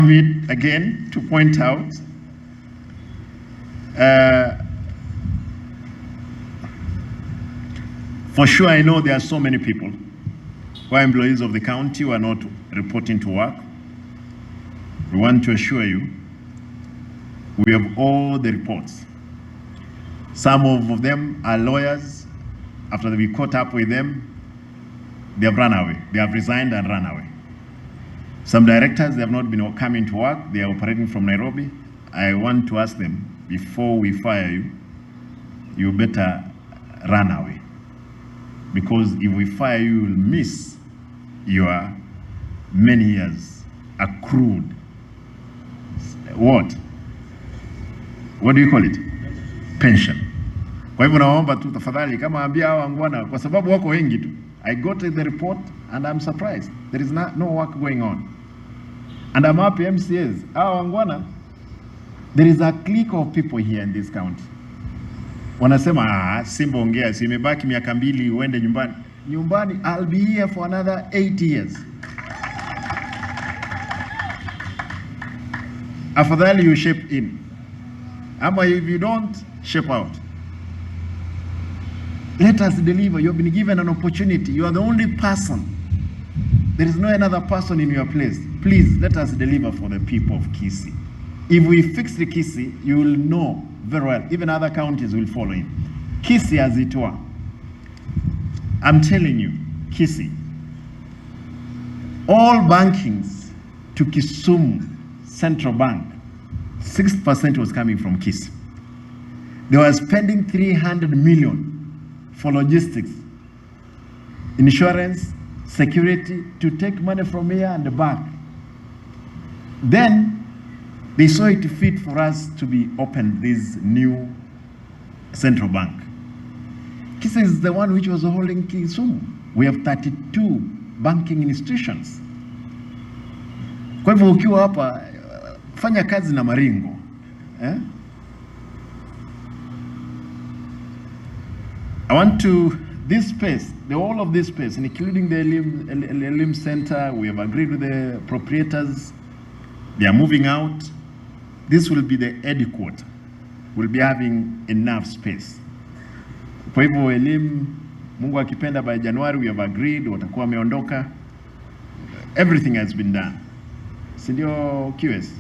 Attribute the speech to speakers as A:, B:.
A: it again to point out for sure I know there are so many people who are employees of the county who are not reporting to work. We want to assure you we have all the reports. Some of them are lawyers. After we caught up with them, they have run away. They have resigned and run away. Some directors, they have not been coming to work. They are operating from Nairobi. I want to ask them, before we fire you, you better run away. Because if we fire you, you will miss your many years accrued. What do you call it? Pension. Kwa hivyo naomba tu tafadhali kama ambia hawa wangwana, kwa sababu wako wengi tu. I got the report and I'm surprised. There is no work going on. And I'm happy MCAs. Hawa wangwana, there is a clique of people here in this county. Wanasema, Simba ongea, si imebaki miaka 2 uende nyumbani. Nyumbani, I'll be here for another 8 years. Afadhali you shape in. Ama if you don't, shape out. Let us deliver. You have been given an opportunity. You are the only person. There is no another person in your place. Please, let us deliver for the people of Kisii. If we fix the Kisii, you will know very well. Even other counties will follow in. Kisii as it were. I'm telling you, Kisii. All bankings to Kisumu Central Bank, 6% was coming from Kisii. They were spending 300 million for logistics, insurance, security, to take money from here and back. Then they saw it fit for us to be opened this new central bank. Kisii is the one which was holding Kisumu. We have 32 banking institutions. Kwa hivyo ukiwa hapa, fanya kazi na maringo. I want to, this space, the whole of this space, including the Elim Center, we have agreed with the proprietors. They are moving out. This will be the headquarters. We'll be having enough space. Kwa hivyo Elim, Mungu akipenda, by January we have agreed, watakuwa wameondoka. Everything has been done. Sindio QS?